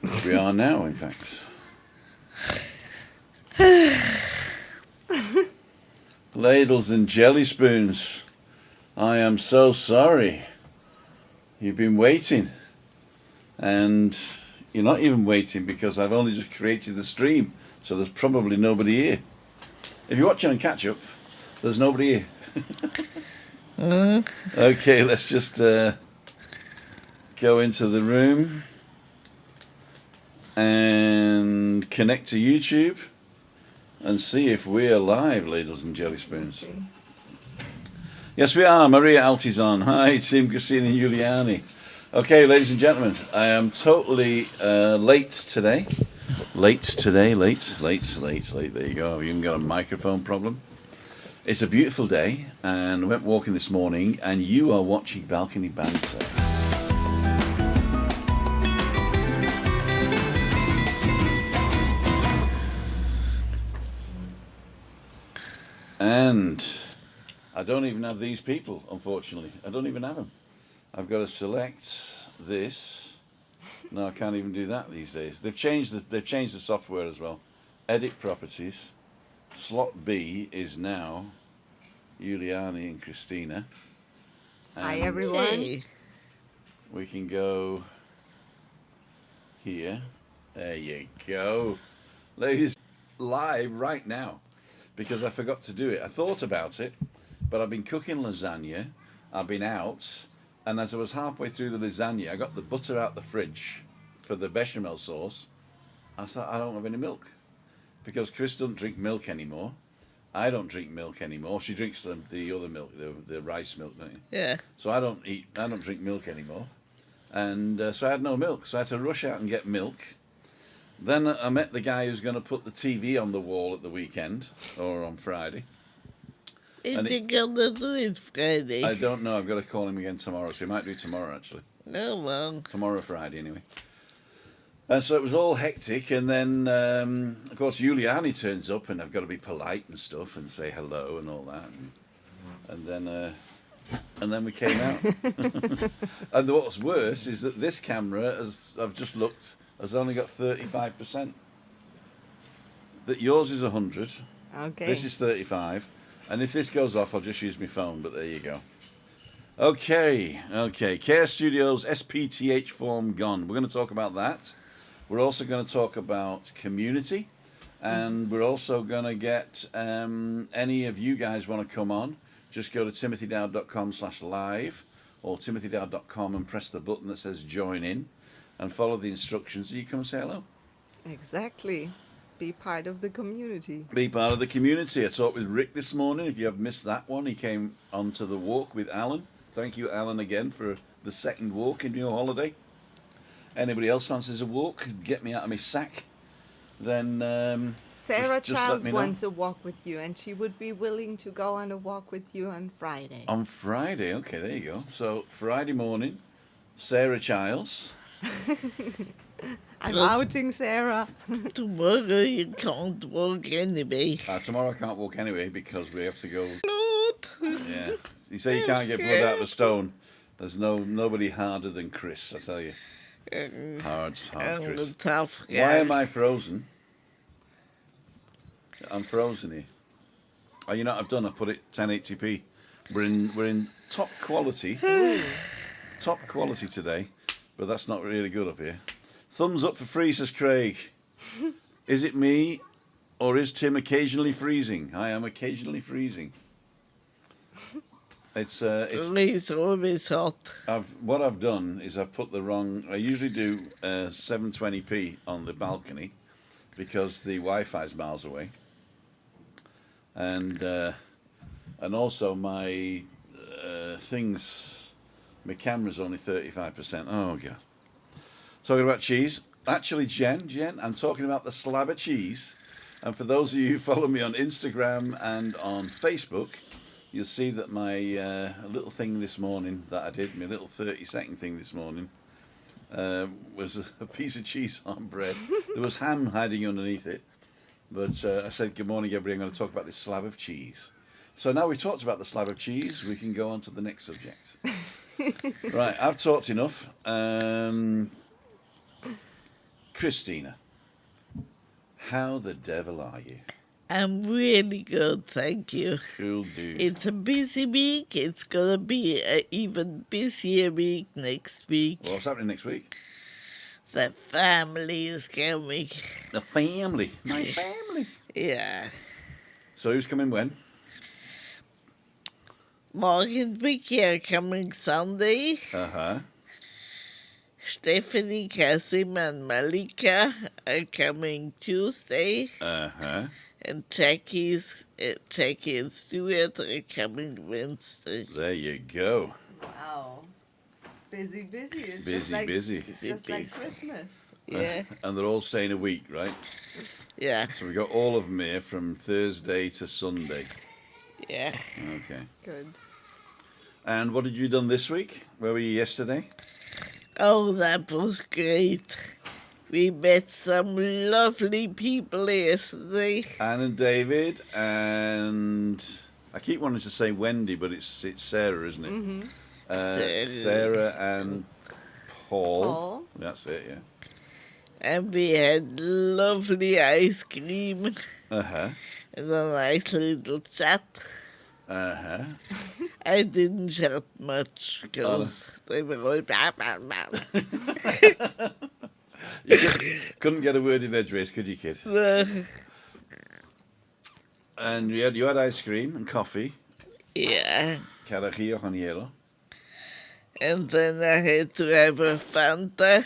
Which we are now, in fact. Ladles and jelly spoons. I am so sorry. You've been waiting. And you're not even waiting because I've only just created the stream. So there's probably nobody here. If you're watching on catch up, there's nobody here. Okay, let's just go into the room and connect to YouTube and see if we're live, ladles and jelly spoons. Yes, we are. Maria Altizan. Hi, Tim Christine and Giuliani. Okay, ladies and gentlemen, I am totally late today. Late. There you go. I've even got a microphone problem. It's a beautiful day, and I went walking this morning, and you are watching Balcony Banter. And I don't even have these people, unfortunately. I don't even have them. I've got to select this. No, I can't even do that these days. They've changed the software as well. Edit properties. Slot B is now Giuliani and Christina. And hi everyone. We can go here. There you go. Ladies, live right now. Because I forgot to do it. I thought about it, but I've been cooking lasagna. I've been out, and as I was halfway through the lasagna, I got the butter out the fridge for the bechamel sauce. I thought, I don't have any milk. Because Chris doesn't drink milk anymore. I don't drink milk anymore. She drinks the other milk, the rice milk, don't you? Yeah. So I don't drink milk anymore. And so I had no milk. So I had to rush out and get milk. Then I met the guy who's going to put the TV on the wall at the weekend, or on Friday. Is he going to do it Friday? I don't know. I've got to call him again tomorrow. So he might do it tomorrow, actually. Oh, well. Tomorrow, Friday, anyway. And so it was all hectic. And then, of course, Giuliani turns up, and I've got to be polite and stuff and say hello and all that. And then we came out. And what's worse is that this camera, as I've just looked, has only got 35%. That yours is 100. Okay. This is 35. And if this goes off, I'll just use my phone, but there you go. Okay. Care Studios SPTH form gone. We're going to talk about that. We're also going to talk about community. And we're also going to get any of you guys want to come on, just go to timothydowd.com/live or timothydowd.com and press the button that says join in. And follow the instructions so you come and say hello. Exactly. Be part of the community. Be part of the community. I talked with Rick this morning. If you have missed that one, he came onto the walk with Alan. Thank you, Alan, again for the second walk in your holiday. Anybody else fancies a walk? Get me out of my sack. Then Sarah just Childs let me know. wants a walk with you, and she would be willing to go on a walk with you on Friday. On Friday. Okay, there you go. So Friday morning, Sarah Childs. I'm outing Sarah. Tomorrow you can't walk anyway. Tomorrow I can't walk anyway because we have to go. Lord. Yeah. You say you can't get blood out of a stone. There's nobody harder than Chris, I tell you. Hard Chris. Tough guy. Why am I frozen? I'm frozen here. Oh, you know what I've done? I put it 1080p. We're in top quality. Top quality today, but that's not really good up here. Thumbs up for free, says Craig. Is it me, or is Tim occasionally freezing? I am occasionally freezing. It's always hot. What I've done is I've put the wrong. I usually do 720p on the balcony because the Wi-Fi is miles away, and also my my camera's only 35%. Oh god. Talking about cheese. Actually, Jen, I'm talking about the slab of cheese. And for those of you who follow me on Instagram and on Facebook, you'll see that my little thing this morning that I did, my little 30-second thing this morning, was a piece of cheese on bread. There was ham hiding underneath it. But I said, good morning, everybody. I'm going to talk about this slab of cheese. So now we've talked about the slab of cheese, we can go on to the next subject. Right, I've talked enough. Christina, how the devil are you? I'm really good, thank you. Cool dude. It's a busy week. It's gonna be an even busier week next week. Well, what's happening next week? The family is coming. The family. My family. Yeah. So who's coming when? Mark and Vicky are coming Sunday. Uh-huh. Stephanie, Kasim, and Malika are coming Tuesday. Uh-huh. And Jackie and Stuart are coming Wednesday. There you go. Wow. Busy, busy. It's Busy. It's just like Christmas. Yeah. And they're all staying a week, right? Yeah. So we got all of them here from Thursday to Sunday. Yeah. Okay. Good. And what did you done this week? Where were you yesterday? Oh, that was great. We met some lovely people yesterday. Anne and David, and I keep wanting to say Wendy, but it's Sarah, isn't it? Mm-hmm. Sarah and Paul. Paul. That's it, yeah. And we had lovely ice cream Uh-huh. and a nice little chat. Uh-huh. I didn't chat much because they were all blah, blah, blah. You couldn't get a word in edgeways, could you, kid? And you had ice cream and coffee. Yeah. Carajillo con hielo. And then I had to have a Fanta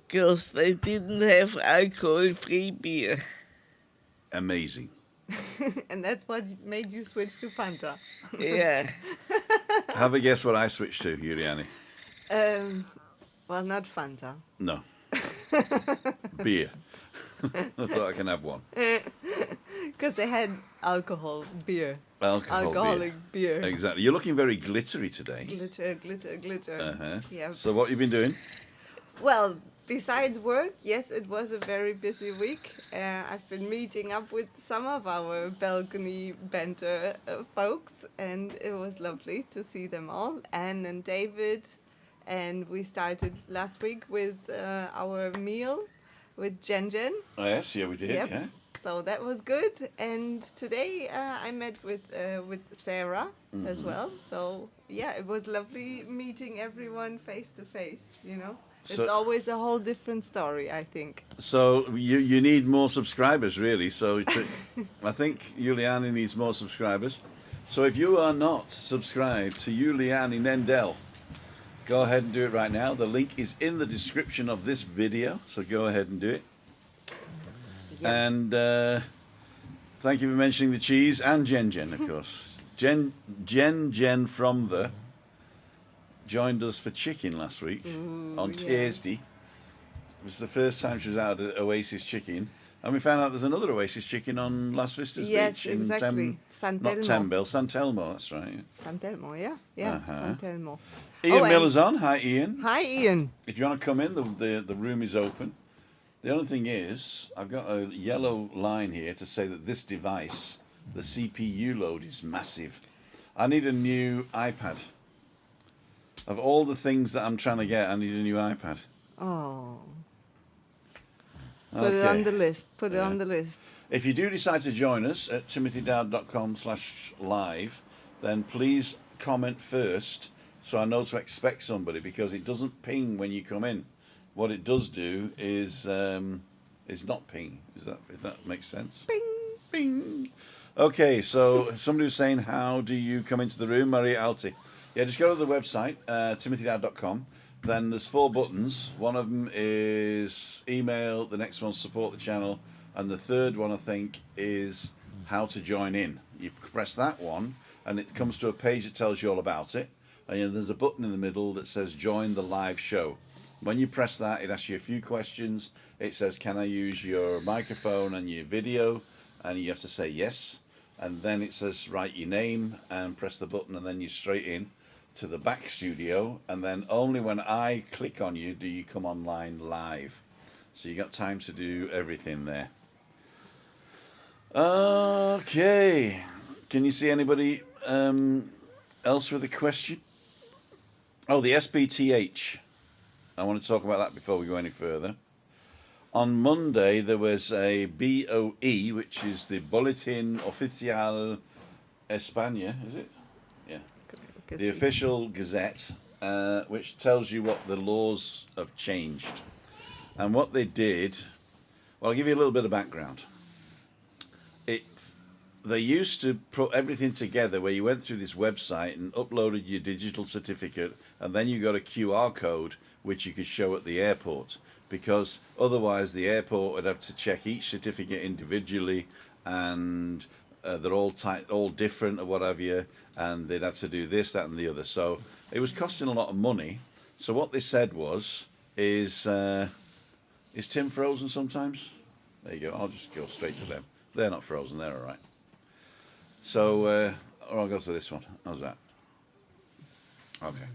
because they didn't have alcohol-free beer. Amazing. And that's what made you switch to Fanta. Yeah. Have a guess what I switched to, Juliani. Well, not Fanta. No. Beer. I thought I can have one. Because they had beer. Alcoholic beer. Exactly. You're looking very glittery today. Glitter. Uh-huh. Yeah. So what have you been doing? Well, besides work, yes, it was a very busy week. I've been meeting up with some of our balcony Banter folks, and it was lovely to see them all. Anne and David, and we started last week with our meal with Jen. Oh, yes, yeah, we did, Yep. yeah. So that was good. And today I met with Sarah as well. So yeah, it was lovely meeting everyone face to face, you know. It's So- always a whole different story, I think. So you need more subscribers, really. So I think Juliani needs more subscribers. So if you are not subscribed to Juliani Nendel, go ahead and do it right now. The link is in the description of this video, so go ahead and do it. Yeah. And thank you for mentioning the cheese and Jen, of course. Jen from the joined us for chicken last week on yeah. Tuesday. It was the first time she was out at Oasis Chicken. And we found out there's another Oasis Chicken on Las Vistas Yes, Beach. exactly. San Not Telmo. Tembel, San Telmo, that's right. San Telmo, yeah. Yeah, Uh-huh. San Telmo. Ian Oh, and- Miller's on. Hi, Ian. Hi, Ian. If you want to come in, the room is open. The only thing is, I've got a yellow line here to say that this device, the CPU load, is massive. I need a new iPad. Of all the things that I'm trying to get, I need a new iPad. Oh. Put it on the list. Put it on the list. If you do decide to join us at timothydowd.com/live, then please comment first so I know to expect somebody, because it doesn't ping when you come in. What it does do is not ping. If that makes sense? Bing. Bing. Okay, so somebody was saying, how do you come into the room, Maria Alti? Yeah, just go to the website, timothydowd.com. Then there's 4 buttons. One of them is email, the next one's support the channel, and the third one, I think, is how to join in. You press that one, and it comes to a page that tells you all about it. And then there's a button in the middle that says join the live show. When you press that, it asks you a few questions. It says, can I use your microphone and your video? And you have to say yes. And then it says, write your name and press the button, and then you're straight in to the back studio. And then only when I click on you do you come online live. So you got time to do everything there. Okay. Can you see anybody else with a question? Oh, the SBTH. I want to talk about that before we go any further. On Monday, there was a BOE, which is the Boletín Oficial España, is it? Yeah. Que The sí. official gazette, which tells you what the laws have changed. And what they did, well, I'll give you a little bit of background. They used to put everything together where you went through this website and uploaded your digital certificate, and then you got a QR code which you could show at the airport, because otherwise the airport would have to check each certificate individually, and they're all different or what have you, and they'd have to do this, that, and the other. So it was costing a lot of money. So what they said was, is Tim frozen sometimes? There you go. I'll just go straight to them. They're not frozen. They're all right. So, or I'll go to this one. How's that? Okay.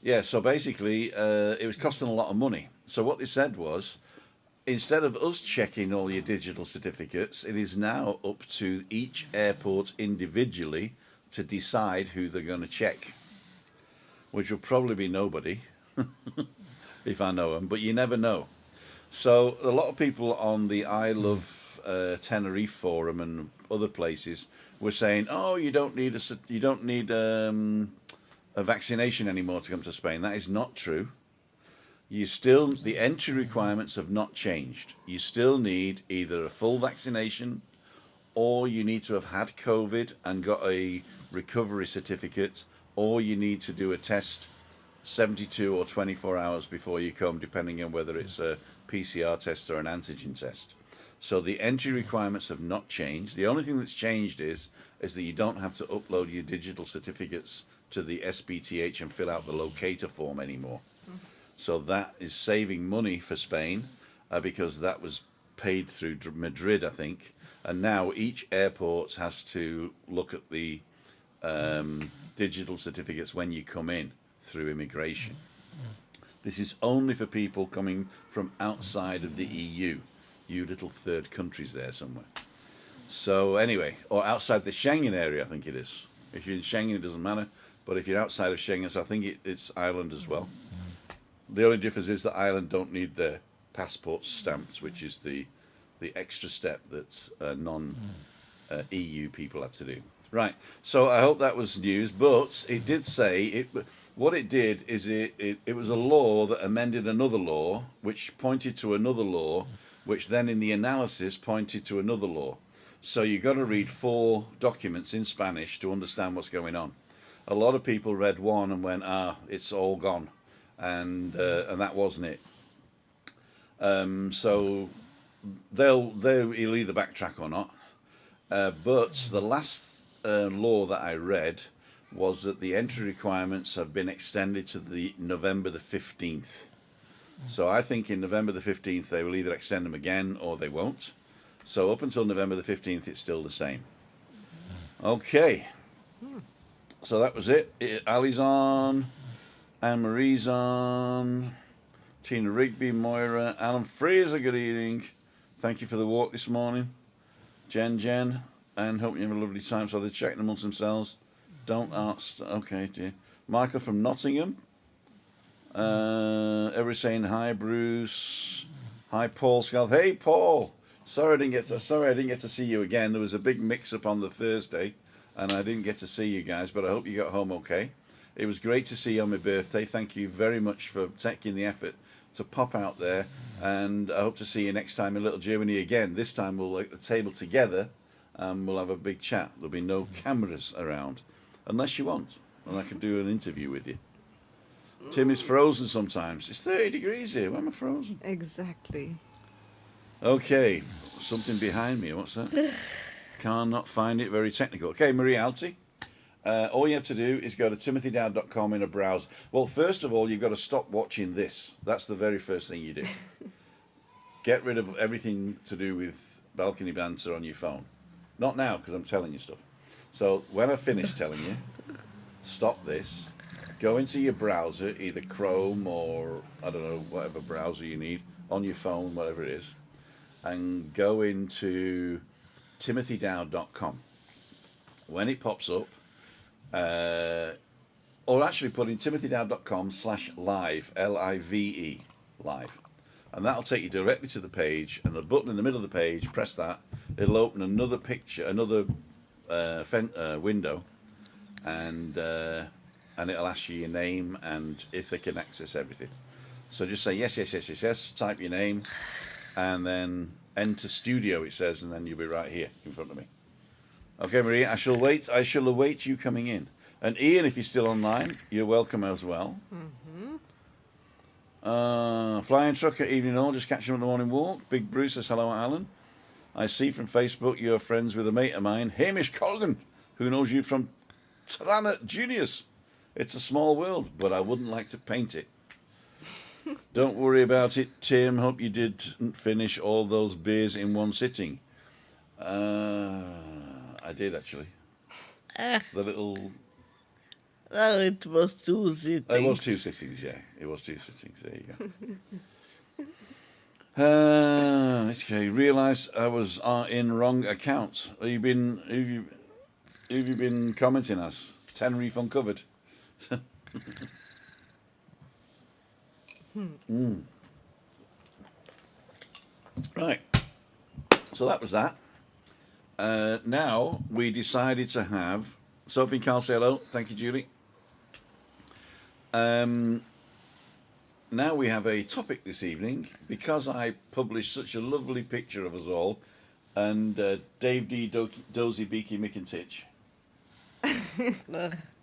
Yeah, so basically, it was costing a lot of money. So what they said was, instead of us checking all your digital certificates, it is now up to each airport individually to decide who they're going to check, which will probably be nobody, if I know them, but you never know. So a lot of people on the I Love Tenerife forum and other places were saying, "Oh, you don't need a vaccination anymore to come to Spain." That is not true. The entry requirements have not changed. You still need either a full vaccination, or you need to have had COVID and got a recovery certificate, or you need to do a test 72 or 24 hours before you come, depending on whether it's a PCR test or an antigen test. So the entry requirements have not changed. The only thing that's changed is that you don't have to upload your digital certificates to the SBTH and fill out the locator form anymore. So that is saving money for Spain, because that was paid through Madrid, I think. And now each airport has to look at the digital certificates when you come in through immigration. This is only for people coming from outside of the EU. You little third countries there somewhere. So anyway, or outside the Schengen area, I think it is. If you're in Schengen, it doesn't matter. But if you're outside of Schengen, so I think it's Ireland as well. The only difference is that Ireland don't need their passports stamped, which is the extra step that non-EU people have to do. Right. So I hope that was news. But it did say what it did is it was a law that amended another law, which pointed to another law, which then in the analysis pointed to another law. So you've got to read 4 documents in Spanish to understand what's going on. A lot of people read one and went, it's all gone. And that wasn't it. So he'll either backtrack or not. But the last law that I read was that the entry requirements have been extended to the November the 15th. So I think in November the 15th they will either extend them again or they won't. So up until November the 15th it's still the same. Okay. So that was it. Ali's on, Anne-Marie's on, Tina Rigby, Moira, Alan Fraser, good evening. Thank you for the walk this morning. Jen, and hope you have a lovely time. So they're checking amongst themselves. Don't ask. Okay, dear. Michael from Nottingham. Everybody saying hi, Bruce. Hi, Paul Scalf. Hey, Paul. Sorry I didn't get to see you again. There was a big mix-up on the Thursday, and I didn't get to see you guys. But I hope you got home okay. It was great to see you on my birthday. Thank you very much for taking the effort to pop out there, and I hope to see you next time in Little Germany again. This time we'll look at the table together, and we'll have a big chat. There'll be no cameras around, unless you want, and I can do an interview with you. Tim is frozen sometimes. It's 30 degrees here. Why am I frozen? Exactly. Okay, something behind me. What's that? Cannot find it. Very technical. Okay, Marie Alti. All you have to do is go to timothydowd.com in a browser. Well, first of all, you've got to stop watching this. That's the very first thing you do. Get rid of everything to do with balcony banter on your phone. Not now, because I'm telling you stuff. So when I finish telling you, stop this. Go into your browser, either Chrome or, I don't know, whatever browser you need, on your phone, whatever it is, and go into timothydowd.com. When it pops up, or actually put in timothydowd.com/live, Live. and that'll take you directly to the page. And the button in the middle of the page, press that. It'll open another picture, another window, and it'll ask you your name and if they can access everything. So just say yes, yes, yes, yes, yes. Type your name, and then enter studio. It says, and then you'll be right here in front of me. Okay, Maria. I shall wait. I shall await you coming in. And Ian, if you're still online, you're welcome as well. Flying Trucker, evening all, just catching up on the morning walk. Big Bruce says hello, Alan. I see from Facebook you're friends with a mate of mine, Hamish Colgan, who knows you from Tranat Juniors. It's a small world, but I wouldn't like to paint it. Don't worry about it, Tim. Hope you didn't finish all those beers in one sitting. I did, actually. The little... No, it was 2 sittings. It was 2 sittings, yeah. It was 2 sittings. There you go. Okay. Realised I was in wrong account. Have you been commenting us? Tenerife Uncovered. Right. So that was that. Now we decided to have Sophie and Carl say hello. Thank you, Julie. Now we have a topic this evening because I published such a lovely picture of us all, and Dave D. Dozy Beaky Mickentich.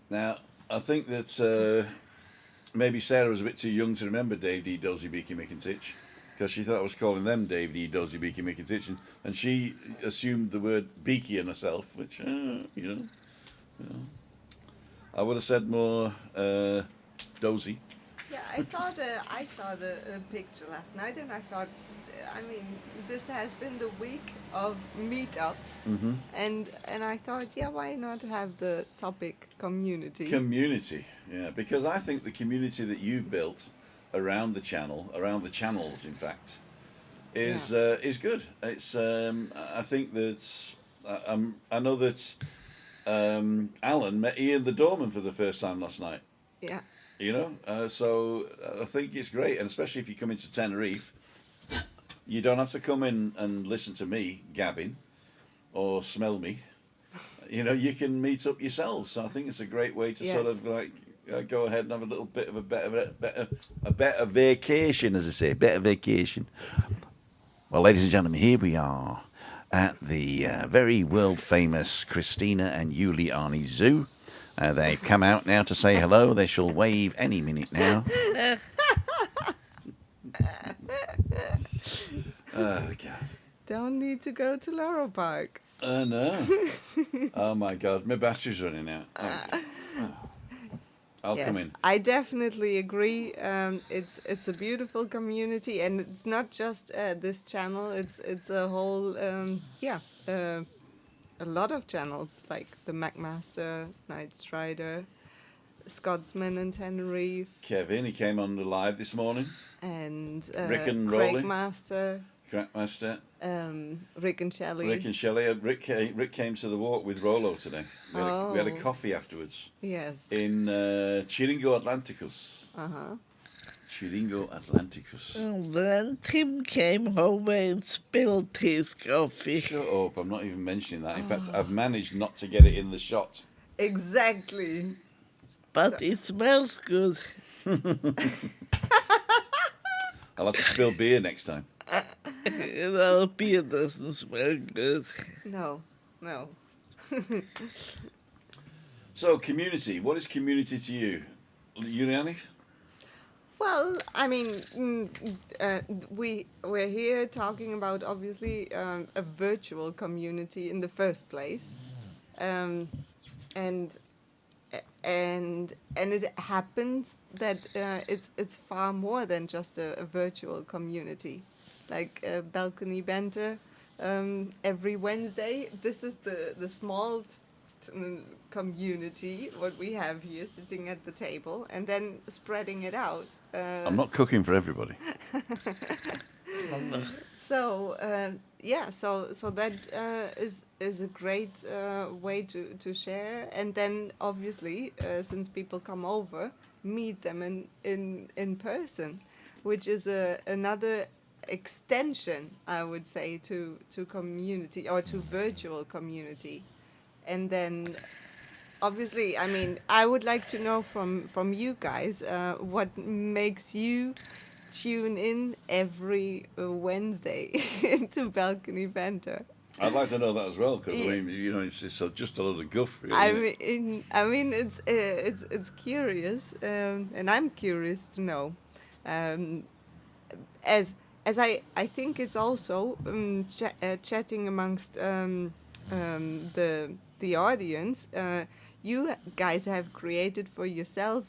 Now I think that maybe Sarah was a bit too young to remember Dave D. Dozy Beaky Mickentich, because she thought I was calling them Dave D. Dozy Beaky Mickentich, and she assumed the word Beaky in herself, which I would have said more Dozy. Yeah, I saw the picture last night, and I thought, I mean, this has been the week of meetups, and I thought, yeah, why not have the topic community? Community, yeah, because I think the community that you've built around the channel, around the channels, in fact, is good. It's I think that I know that Alan met Ian the doorman for the first time last night. Yeah. You know, so I think it's great, and especially if you come into Tenerife, you don't have to come in and listen to me gabbing or smell me. You know, you can meet up yourselves. So I think it's a great way to sort of like go ahead and have a little bit of a better vacation, as I say, better vacation. Well, ladies and gentlemen, here we are at the very world famous Christina and Juliani Zoo. They've come out now to say hello. They shall wave any minute now. Oh, God. Don't need to go to Laurel Park. No. Oh, my God. My battery's running out. I'll come in. I definitely agree. It's a beautiful community, and it's not just this channel. It's a whole, a lot of channels, like the McMaster, Night Strider, Scotsman and Tenerife. Kevin, he came on the live this morning. And Rick and Craig Rolly. Master. Crackmaster. Rick and Shelley. Rick and Shelley. Rick came to the walk with Rollo today. We had a coffee afterwards. Yes. In Chiringo Atlanticus. Uh-huh. Chiringo Atlanticus. And then Tim came home and spilled his coffee. Shut up, I'm not even mentioning that. In fact, I've managed not to get it in the shot. Exactly. But it smells good. I'll have to spill beer next time. Our beer doesn't smell good. No. So, community. What is community to you? Juliani? Well, I mean, we're here talking about obviously a virtual community in the first place, and it happens that it's far more than just a virtual community, like Balcony Banter. Every Wednesday, this is the small community what we have here sitting at the table, and then spreading it out. I'm not cooking for everybody. So that is a great way to share, and then obviously since people come over, meet them in person, which is another extension, I would say, to community or to virtual community. And then obviously, I mean, I would like to know from you guys what makes you tune in every Wednesday to Balcony Banter. I'd like to know that as well, because Yeah. I mean, you know, it's just a lot of guff, really. I isn't it? mean, it's curious, and I'm curious to know, um, as I think it's also chatting amongst the audience. You guys have created for yourself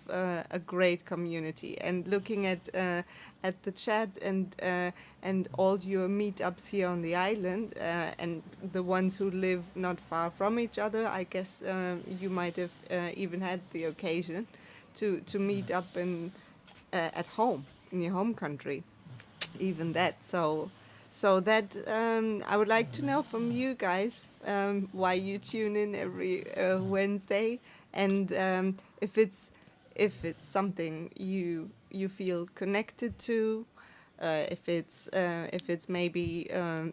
a great community, and looking at the chat and all your meetups here on the island, and the ones who live not far from each other. I guess you might have even had the occasion to meet up at home in your home country, even that. So that I would like to know from you guys why you tune in every Wednesday, and if it's something you feel connected to, if it's maybe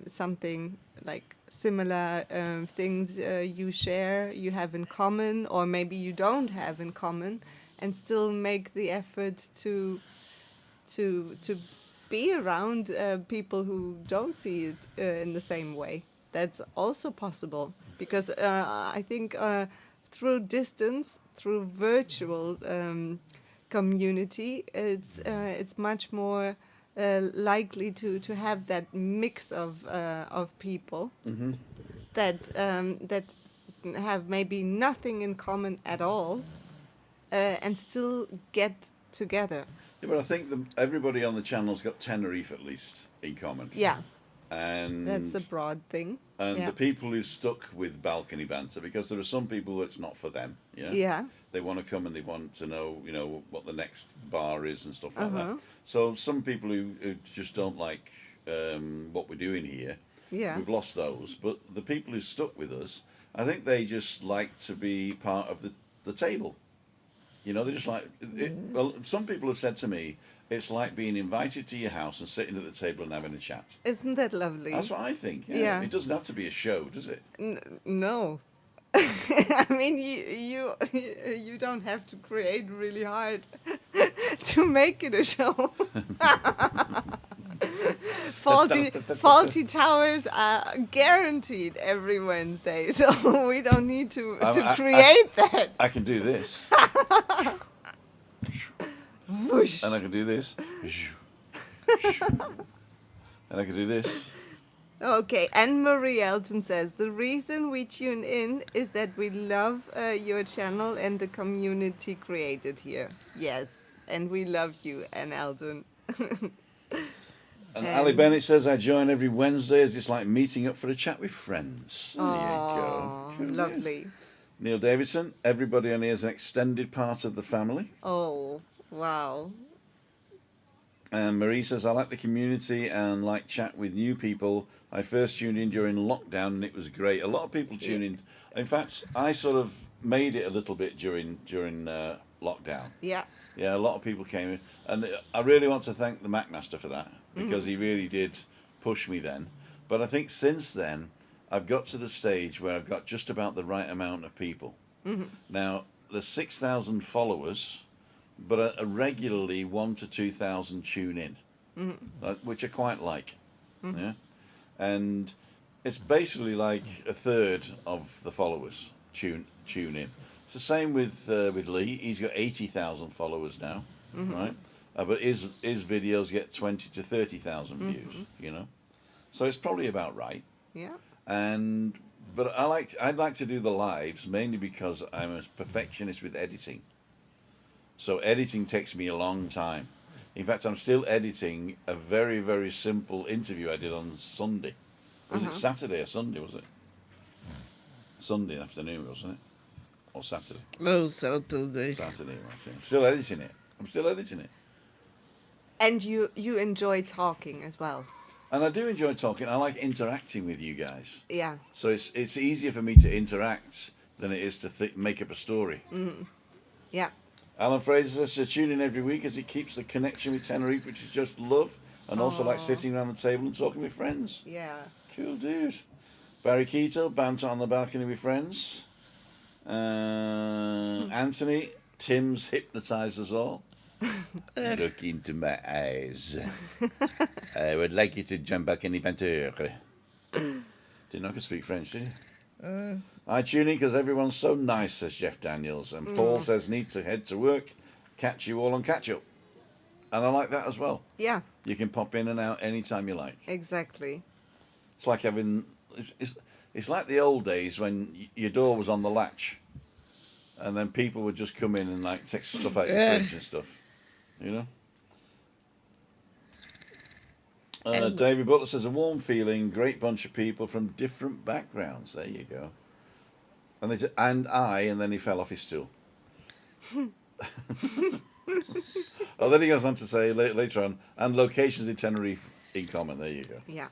something like similar things you share, you have in common, or maybe you don't have in common, and still make the effort to be around people who don't see it in the same way. That's also possible, because I think through distance, through virtual community, it's much more likely to have that mix of people that have maybe nothing in common at all, and still get together. Yeah, but I think everybody on the channel's got Tenerife at least in common. Yeah, And that's a broad thing. and Yeah. the people who stuck with balcony banter, because there are some people it's not for them. Yeah. Yeah. They want to come and they want to know, you know, what the next bar is and stuff like Uh-huh. that. So some people who just don't like what we're doing here, Yeah. we've lost those. But the people who stuck with us, I think they just like to be part of the table. You know, they just like it. Well, some people have said to me, it's like being invited to your house and sitting at the table and having a chat. Isn't that lovely? That's what I think. Yeah. Yeah. It doesn't have to be a show, does it? No. I mean, you don't have to create really hard to make it a show. Faulty Towers are guaranteed every Wednesday, so we don't need to create that. I can do this. Whoosh. And I can do this. And I can do this. Okay, Anne Marie Elton says, the reason we tune in is that we love your channel and the community created here. Yes, and we love you, Anne Elton. And Ali Bennett says, I join every Wednesday as it's like meeting up for a chat with friends. There you go. Oh, Good lovely. news. Neil Davidson, everybody on here is an extended part of the family. Oh, wow. And Marie says, I like the community and like chat with new people. I first tuned in during lockdown and it was great. A lot of people tune in. In fact, I sort of made it a little bit during lockdown. Yeah. Yeah, a lot of people came in. And I really want to thank the Macmaster for that, because he really did push me then. But I think since then, I've got to the stage where I've got just about the right amount of people. Now, there's 6,000 followers, but regularly 1,000 to 2,000 tune in, which I quite like. Yeah, and it's basically like a third of the followers tune in. It's the same with Lee. He's got 80,000 followers now, right? But his videos get 20 to 30,000 views. You know, so it's probably about right. Yeah. But I'd like to do the lives mainly because I'm a perfectionist with editing. So editing takes me a long time. In fact, I'm still editing a very, very simple interview I did on Sunday. Was it Saturday or Sunday, was it? Sunday afternoon, wasn't it? Or Saturday? No, Saturday. Saturday, was it? Still editing it. I'm still editing it. And you enjoy talking as well. And I do enjoy talking. I like interacting with you guys. Yeah. So it's easier for me to interact than it is to make up a story. Yeah. Alan Fraser says to tune in every week as it keeps the connection with Tenerife, which is just love, and also like Aw. sitting around the table and talking with friends. Yeah. Cool dude. Barry Keto, banter on the balcony with friends. Anthony, Tim's hypnotised us all. Look into my eyes. I would like you to jump back in the banter. Didn't know I could speak French, did you? I tune in because everyone's so nice, says Jeff Daniels. And Paul says, need to head to work. Catch you all on catch up. And I like that as well. Yeah, You can pop in and out anytime you like. exactly. It's like having... It's like the old days when your door was on the latch. And then people would just come in and like take stuff out your fridge and stuff. You know? David Butler says, a warm feeling, great bunch of people from different backgrounds. There you go. And they said, and then he fell off his stool. Oh, then he goes on to say later on, and locations in Tenerife in common. There you go. Yeah.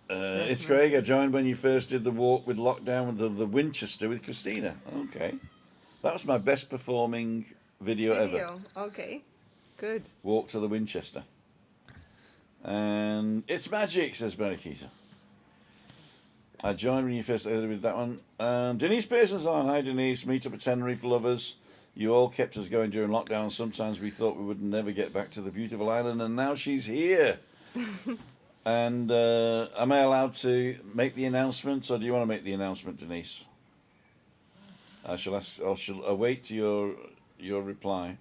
It's Craig. I joined when you first did the walk with lockdown with the Winchester with Christina. Okay. That was my best performing video ever. Okay. Good. Walk to the Winchester. And it's magic, says Barry Keeter. I joined when you first did that one. Denise Pearson's on. Hi, Denise. Meet up at Tenerife lovers. You all kept us going during lockdown. Sometimes we thought we would never get back to the beautiful island, and now she's here. And am I allowed to make the announcement, or do you want to make the announcement, Denise? I shall await your reply.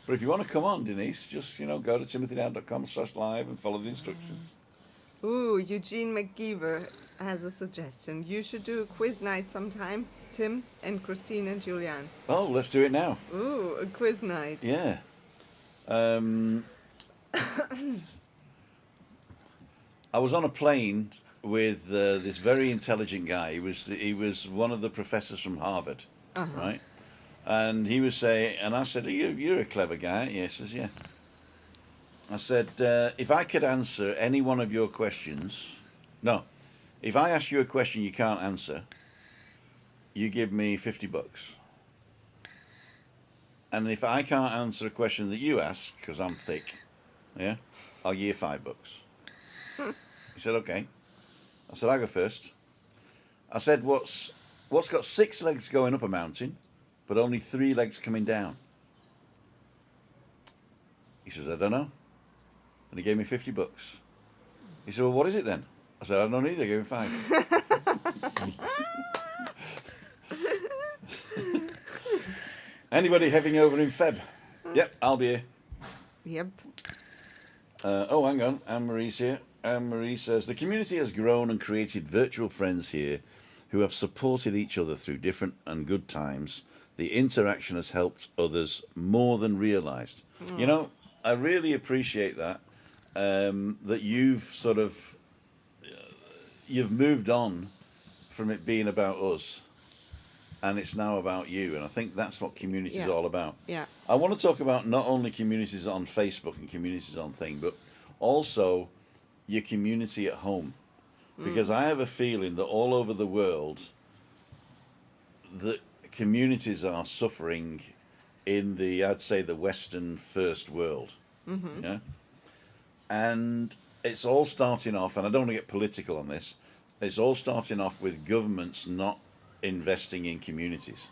But if you want to come on, Denise, just go to timothydown.com/live and follow the instructions. Ooh, Eugene McGeever has a suggestion. You should do a quiz night sometime, Tim and Christine and Julianne. Oh, let's do it now. Ooh, a quiz night. Yeah. I was on a plane with this very intelligent guy. He was one of the professors from Harvard, right? And he was saying, and I said, "You're a clever guy." He says, "Yeah." I said, "If I could answer any one of your questions, no, if I ask you a question you can't answer, you give me $50. And if I can't answer a question that you ask, because I'm thick, yeah, I'll give you $5." He said, "Okay." I said, "I go first." I said, what's got 6 legs going up a mountain, but only 3 legs coming down?" He says, "I don't know." And he gave me $50. He said, "Well, what is it then?" I said, "I don't either." I gave him 5. Anybody heading over in Feb? Yep, I'll be here. Yep. Oh, hang on. Anne-Marie's here. Anne-Marie says, the community has grown and created virtual friends here who have supported each other through different and good times. The interaction has helped others more than realised. I really appreciate that, that you've you've moved on from it being about us, and it's now about you. And I think that's what community is all about. Yeah. I want to talk about not only communities on Facebook and communities on thing, but also your community at home. Because I have a feeling that all over the world, the communities are suffering in I'd say the Western first world. Yeah. And it's all starting off, and I don't want to get political on this, it's all starting off with governments not investing in communities,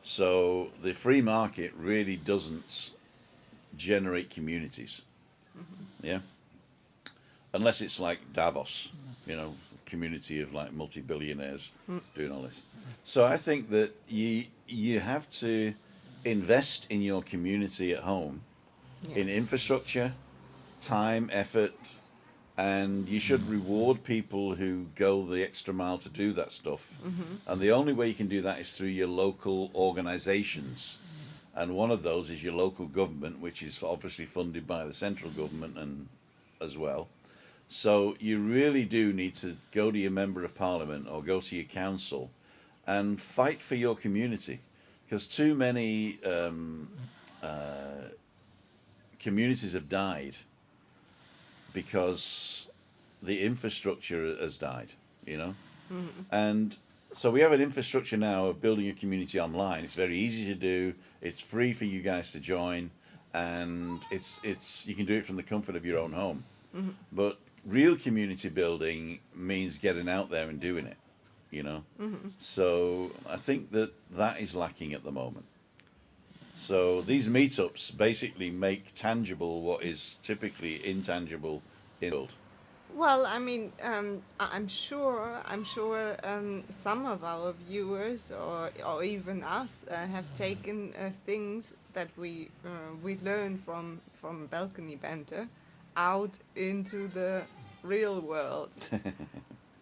So the free market really doesn't generate communities, yeah? Unless it's like Davos, community of like multi-billionaires doing all this. So I think that you have to invest in your community at home, in infrastructure, time, effort, and you should reward people who go the extra mile to do that stuff. And the only way you can do that is through your local organizations. And one of those is your local government, which is obviously funded by the central government and as well. So you really do need to go to your member of parliament or go to your council and fight for your community, because too many communities have died because the infrastructure has died, And so we have an infrastructure now of building a community online. It's very easy to do. It's free for you guys to join, and it's you can do it from the comfort of your own home. But real community building means getting out there and doing it. You know, so I think that is lacking at the moment. So these meetups basically make tangible what is typically intangible in the world. Well, I mean, I'm sure, some of our viewers or even us have taken things that we learn from balcony banter out into the real world,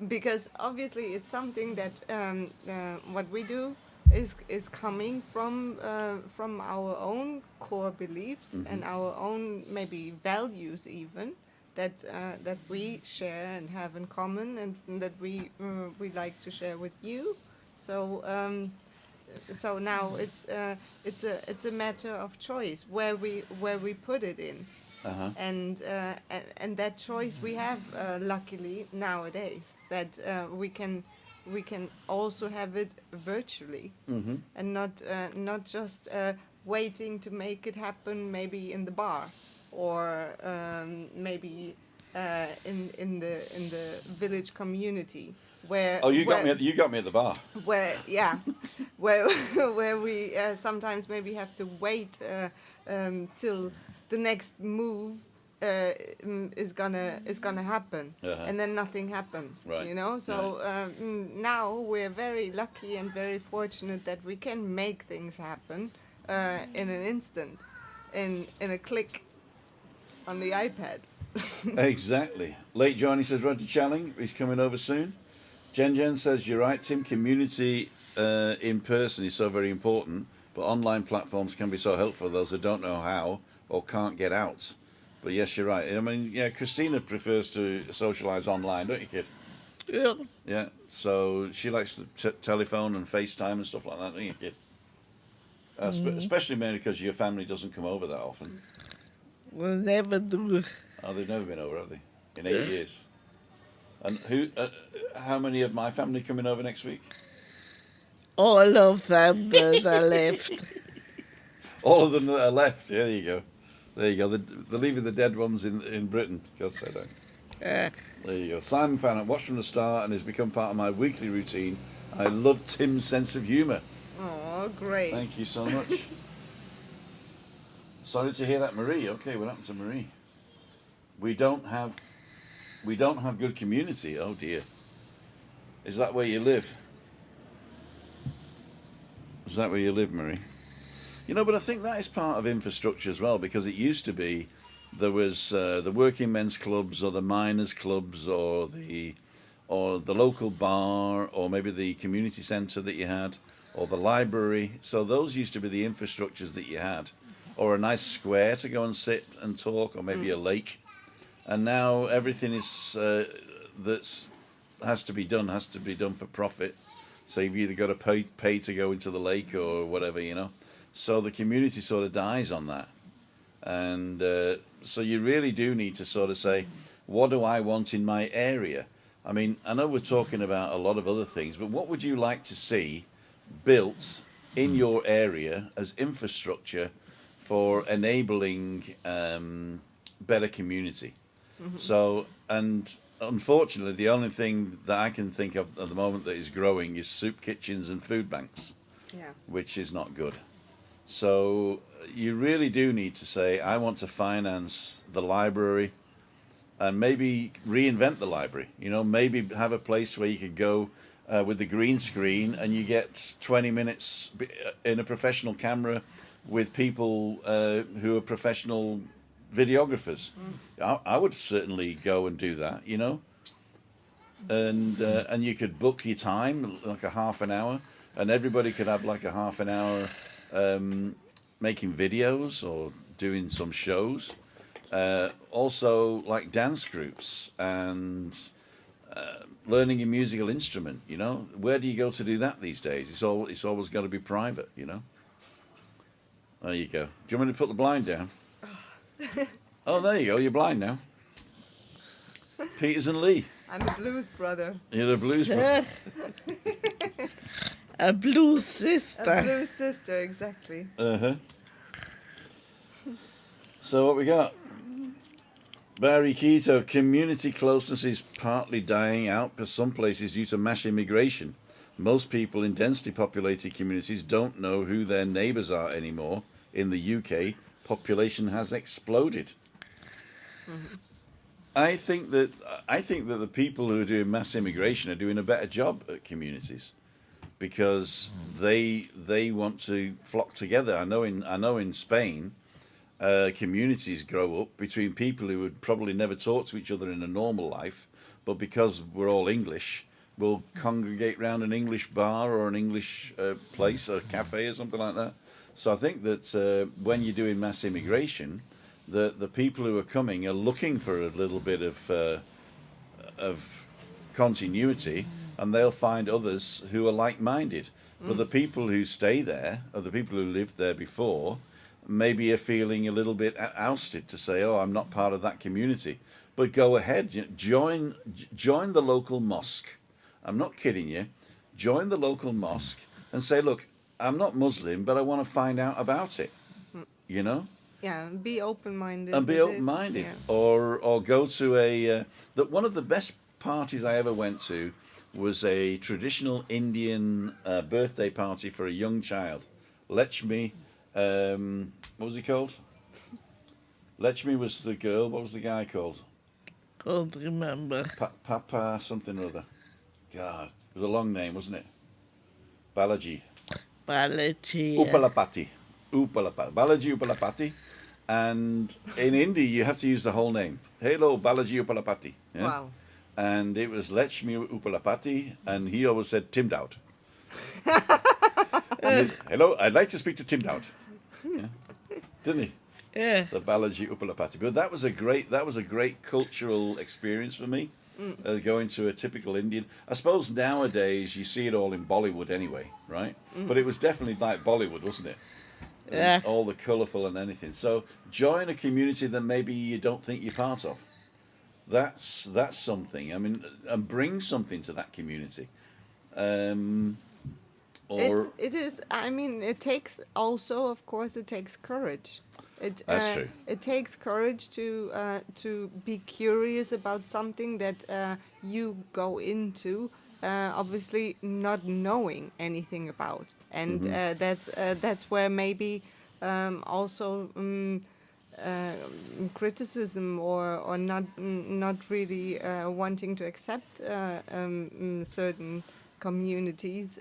because obviously it's something that what we do is coming from our own core beliefs and our own maybe values even that we share and have in common and that we like to share with you. So so now it's a matter of choice where we put it in, Uh-huh. and that choice we have luckily nowadays that we can also have it virtually, and not just waiting to make it happen maybe in the bar or maybe in the village community where Oh, you got where, me. You got me at the bar. where yeah where where we sometimes maybe have to wait till the next move is gonna happen, and then nothing happens, Right. you know. So now we're very lucky and very fortunate that we can make things happen in an instant, in a click on the iPad. Exactly. Late Johnny says Roger Channing, he's coming over soon. Jen says you're right, Tim. Community in person is so very important, but online platforms can be so helpful for those who don't know how or can't get out. But yes, you're right. I mean, yeah, Christina prefers to socialise online, don't you, kid? Yeah. Yeah. So she likes the telephone and FaceTime and stuff like that, don't you, kid? Especially mainly because your family doesn't come over that often. We'll never do. Oh, they've never been over, have they? In 8 years. And who? How many of my family coming over next week? All of them that are left. All of them that are left. Yeah, there you go. There you go. They're leaving the dead ones in Britain. God say don't. Uh, There you go. Simon Fannin, watched from the start and has become part of my weekly routine. I love Tim's sense of humour. Oh, great. Thank you so much. Sorry to hear that, Marie. Okay, what happened to Marie? We don't have good community. Oh dear. Is that where you live? Is that where you live, Marie? You know, but I think that is part of infrastructure as well, because it used to be there was the working men's clubs or the miners' clubs or the local bar or maybe the community centre that you had or the library. So those used to be the infrastructures that you had, or a nice square to go and sit and talk, or maybe a lake. And now everything is that's has to be done for profit. So you've either got to pay to go into the lake or whatever, you know. So the community sort of dies on that. And so you really do need to sort of say, what do I want in my area? I mean, I know we're talking about a lot of other things, but what would you like to see built in your area as infrastructure for enabling better community? So, and unfortunately, the only thing that I can think of at the moment that is growing is soup kitchens and food banks, Yeah. which is not good. So you really do need to say, I want to finance the library and maybe reinvent the library. You know, maybe have a place where you could go with the green screen and you get 20 minutes in a professional camera with people who are professional videographers. I would certainly go and do that, you know. And you could book your time, like a half an hour, and everybody could have like a half an hour making videos or doing some shows. Also, like dance groups and learning a musical instrument. You know, where do you go to do that these days? It's always got to be private. You know. There you go. Do you want me to put the blind down? Oh, there you go. You're blind now. Peters and Lee. I'm a blues brother. You're the blues brother. A blue A sister. blue sister, exactly. Uh-huh. So what we got? Barry Keto, community closeness is partly dying out for some places due to mass immigration. Most people in densely populated communities don't know who their neighbours are anymore. In the UK, population has exploded. Mm-hmm. I think that the people who are doing mass immigration are doing a better job at communities because they want to flock together. I know in Spain, communities grow up between people who would probably never talk to each other in a normal life, but because we're all English, we'll congregate round an English bar or an English place, a cafe or something like that. So I think that when you're doing mass immigration, the people who are coming are looking for a little bit of continuity, and they'll find others who are like-minded. But the people who stay there, or the people who lived there before, maybe are feeling a little bit ousted to say, "Oh, I'm not part of that community." But go ahead, join the local mosque. I'm not kidding you. Join the local mosque and say, "Look, I'm not Muslim, but I want to find out about it." You know, Yeah, be open-minded. and be with it. open-minded, Yeah. or go to a that one of the best parties I ever went to was a traditional Indian birthday party for a young child. Lechmi, what was he called? Lechmi was the girl. What was the guy called? Can't remember. Papa something or other. God, it was a long name, wasn't it? Balaji. Balaji. Upalapati. Upalapati. Balaji Upalapati. And in India, you have to use the whole name. Hello, Balaji Upalapati. Yeah? Wow. And it was Lechmi Upalapati, and he always said Tim Dowd. Hello, I'd like to speak to Tim Dowd. Yeah. Didn't he? Yeah. The Balaji Upalapati. But that was a great cultural experience for me. Going to a typical Indian. I suppose nowadays you see it all in Bollywood anyway, right? But it was definitely like Bollywood, wasn't it? Yeah. All the colourful and anything. So join a community that maybe you don't think you're part of. That's something. I mean, and bring something to that community. Or It is. I mean, it takes also, of course, it takes courage. That's true. It takes courage to be curious about something that you go into, obviously not knowing anything about, and that's where maybe also. Criticism or not really wanting to accept certain communities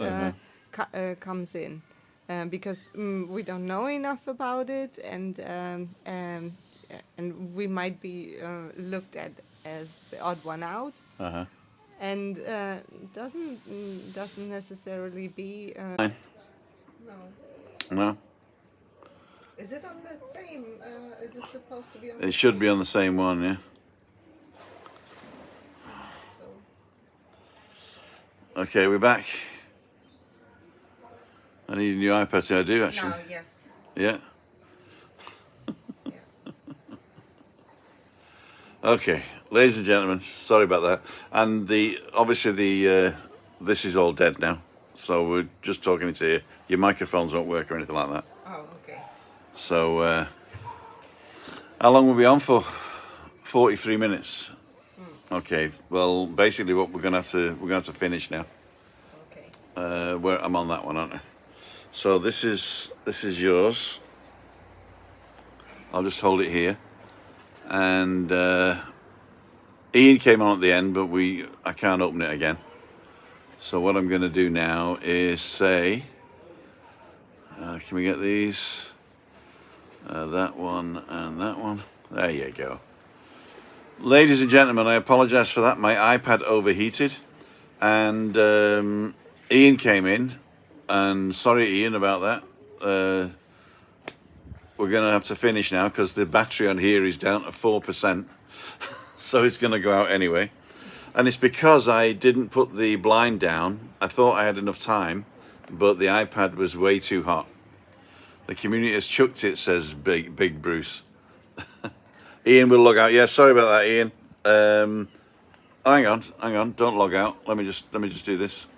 comes in because we don't know enough about it, and we might be looked at as the odd one out, uh-huh. and doesn't necessarily be. Fine. No. No, Is it on that same? Is it supposed to be on? it should be on the same one, yeah. So. Okay, we're back. I need a new iPad. I do actually. No, yes. Yeah. Yeah. Okay, ladies and gentlemen, sorry about that. And this is all dead now, so we're just talking to you. Your microphones won't work or anything like that. Oh, okay. So, how long were we on for? 43 minutes. Okay. Well, basically, what we're gonna have to finish now. Okay. Where I'm on that one, aren't I? So this is yours. I'll just hold it here. And Ian came on at the end, but I can't open it again. So what I'm going to do now is say, can we get these? That one and that one. There you go. Ladies and gentlemen, I apologize for that. My iPad overheated, and Ian came in, and sorry, Ian, about that. We're going to have to finish now because the battery on here is down to 4%, so it's going to go out anyway. And it's because I didn't put the blind down. I thought I had enough time, but the iPad was way too hot. The community has chucked it, says Big Bruce. Ian will log out. Yeah, sorry about that, Ian. Hang on, don't log out. Let me just do this.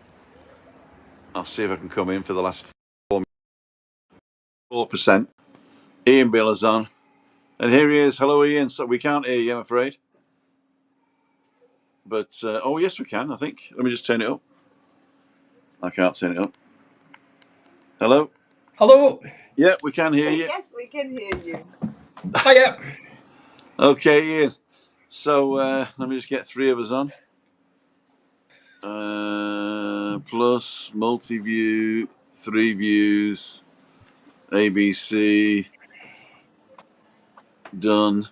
I'll see if I can come in for the last 4%. Ian Bill is on. And here he is. Hello, Ian. So we can't hear you, I'm afraid. But, oh, yes, we can, I think. Let me just turn it up. I can't turn it up. Hello? Hello. Yeah, we can hear you. Yes, we can hear you. Hiya. Okay, Ian. So let me just get 3 of us on. Plus, multi-view, 3 views, ABC, done.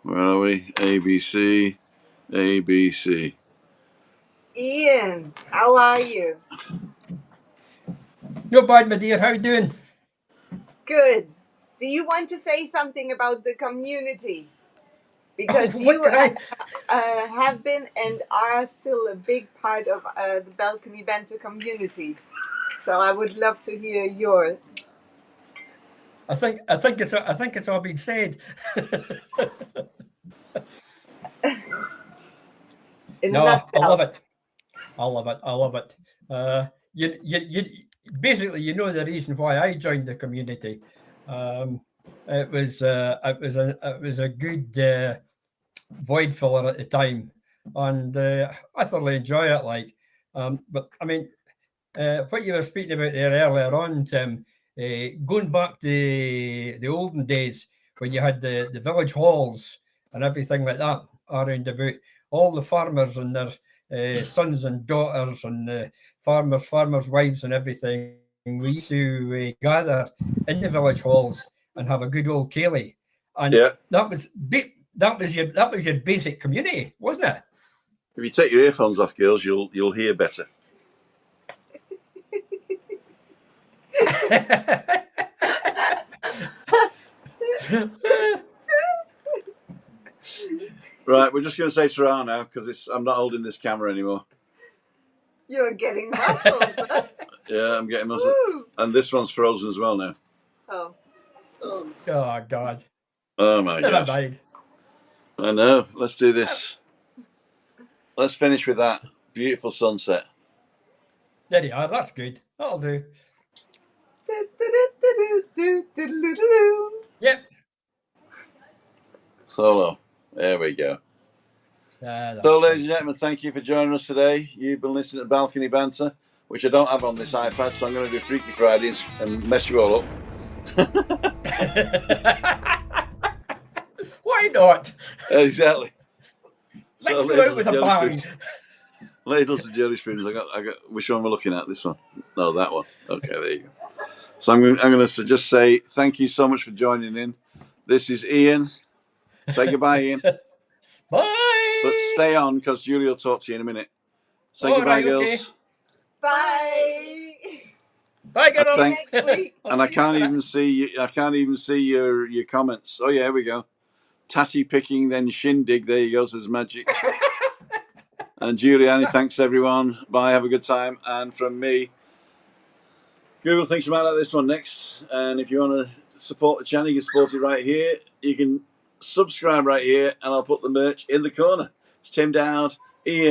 Where are we? ABC, ABC. Ian, how are you? Not bad, my dear. How you doing? Good. Do you want to say something about the community? Because What you can I? have been and are still a big part of the Balcony Banter community. So I would love to hear your. I think it's all been said. In a No, I nutshell. love it. I love it. I love it. You basically you know the reason why I joined the community. It was a good void filler at the time, and I thoroughly enjoy it. But I mean, what you were speaking about there earlier on, Tim, going back to the olden days when you had the village halls and everything like that around about, all the farmers and their sons and daughters and farmers' wives and everything. We used to gather in the village halls and have a good old ceilidh, and Yeah. that was your basic community, wasn't it? If you take your earphones off, girls, you'll hear better. Right, we're just going to say Sarah now because I'm not holding this camera anymore. You're getting muscles, huh? Yeah, I'm getting muscles. Woo. And this one's frozen as well now. Oh. Oh God. Oh my Never gosh. mind. I know. Let's do this. Let's finish with that beautiful sunset. There you are. That's good. That'll do. Yep. Solo. There we go. So, ladies and gentlemen, thank you for joining us today. You've been listening to Balcony Banter, which I don't have on this iPad, so I'm going to do Freaky Fridays and mess you all up. Why not? Exactly. Let's go out with a bang. Ladles and jelly spoons. I got. Which one we're looking at? This one? No, that one. Okay, there you go. So I'm going to just say thank you so much for joining in. This is Ian. Say goodbye, Ian. Bye. But stay on because Julie will talk to you in a minute. Say All goodbye, right, girls. okay. Bye. Bye, girls. Next week. And I can't even see. I can't even see your comments. Oh yeah, here we go. Tatty picking, then shindig. There you go. Says Magic. And Juliani, thanks everyone. Bye. Have a good time. And from me, Google thinks you might like this one next. And if you want to support the channel, you can support it right here. You can subscribe right here, and I'll put the merch in the corner. It's Tim Dowd, Ian.